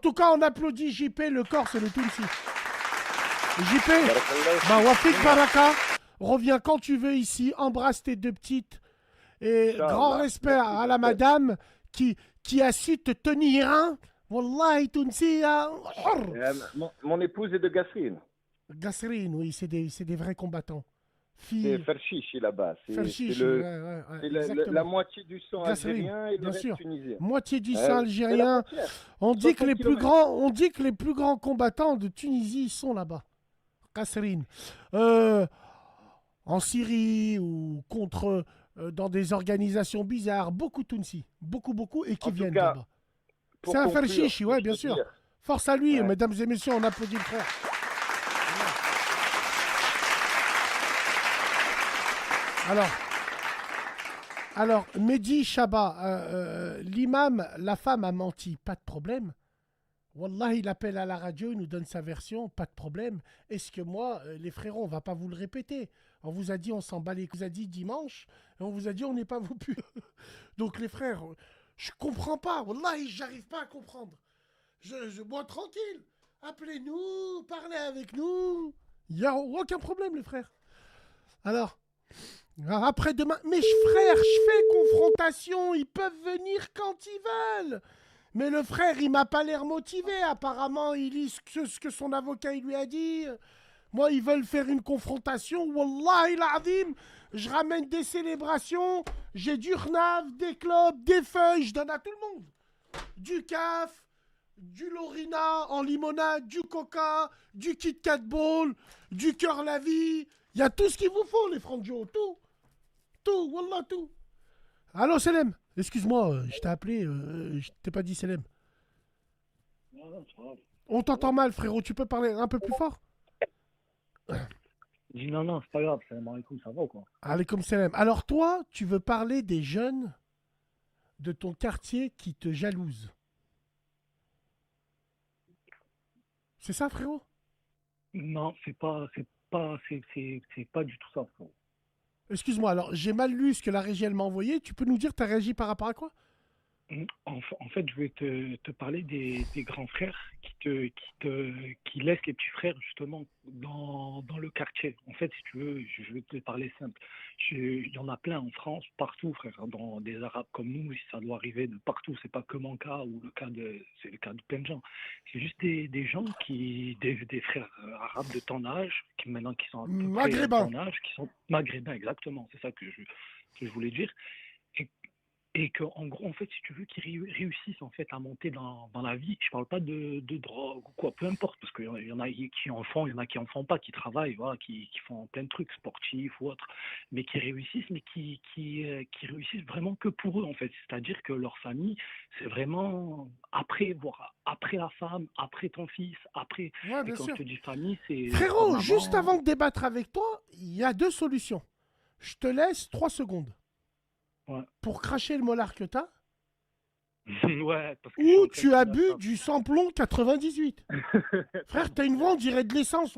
tout cas, on applaudit JP, le Corse et le Tounsi. JP, bah, Wafik Baraka, reviens quand tu veux ici, embrasse tes deux petites. Et grand respect à la madame qui a su te tenir, hein. Wallahi, Tounsi, hein. Mon épouse est de Gassrine. Gassrine, oui, c'est des vrais combattants. C'est Ferchichi là-bas. C'est la moitié du sang algérien et le reste tunisien. Moitié du sang algérien. On dit que les plus grands combattants de Tunisie sont là-bas. Gassrine. En Syrie ou contre dans des organisations bizarres, beaucoup Tounsi, beaucoup et qui viennent là-bas. C'est un Ferchichi, ouais, bien sûr. Force à lui, mesdames et messieurs, on applaudit le frère. Alors, Mehdi Chaba, l'imam, la femme a menti, pas de problème. Wallah, il appelle à la radio, il nous donne sa version, pas de problème. Est-ce que moi, les frérots, on va pas vous le répéter. On vous a dit, on s'en bat les... On vous a dit dimanche, et on vous a dit, on n'est pas vos purs. Donc les frères, je comprends pas. Wallah, j'arrive pas à comprendre. Moi, tranquille. Appelez-nous, parlez avec nous. Il n'y a aucun problème, les frères. Alors... Après-demain, mes frères, je fais confrontation, ils peuvent venir quand ils veulent. Mais le frère, il m'a pas l'air motivé. Apparemment, il lit ce que son avocat il lui a dit. Moi, ils veulent faire une confrontation. Wallahi l'azim, je ramène des célébrations, j'ai du rnav, des clopes, des feuilles, je donne à tout le monde. Du caf, du lorina en limonade, du coca, du Kit Kat Ball, du cœur la vie. Il y a tout ce qu'il vous faut, les franjos, tout. Tout, wallah, tout. Allô, Selem. Excuse-moi, je t'ai appelé, je t'ai pas dit Selem. On t'entend mal, frérot, tu peux parler un peu plus fort? Dis non, c'est pas grave, salam alaikum, ça va ou quoi? Alaikum salam. Alors toi, tu veux parler des jeunes de ton quartier qui te jalousent. C'est ça, frérot? Non, c'est pas du tout ça, frérot. Excuse-moi, alors j'ai mal lu ce que la régie elle m'a envoyé. Tu peux nous dire, t'as réagi par rapport à quoi? En fait, je vais te parler des grands frères qui laissent les petits frères justement dans le quartier. En fait, si tu veux, je vais te parler simple. Il y en a plein en France, partout, frère. Dans des Arabes comme nous, ça doit arriver de partout. C'est pas que mon cas ou c'est le cas de plein de gens. C'est juste des gens des frères arabes de ton âge, qui maintenant qui sont à peu près de ton âge, qui sont maghrébins, exactement. C'est ça que je voulais dire. Et qu'en gros, en fait, si tu veux, qu'ils réussissent en fait à monter dans la vie, je parle pas de drogue ou quoi, peu importe, parce qu'il y en a qui en font, il y en a qui en font pas, qui travaillent, voilà, qui font plein de trucs sportifs ou autres, mais qui réussissent, mais qui réussissent vraiment que pour eux, en fait. C'est-à-dire que leur famille, c'est vraiment après la femme, après ton fils, après. Ouais, et quand je te dis famille, c'est. Frérot, maman... juste avant de débattre avec toi, il y a deux solutions. Je te laisse 3 secondes. Ouais. Pour cracher le molar que t'as. Ouais, parce que ou tu as bu du samplon 98. Frère, t'as une voix, on dirait de l'essence.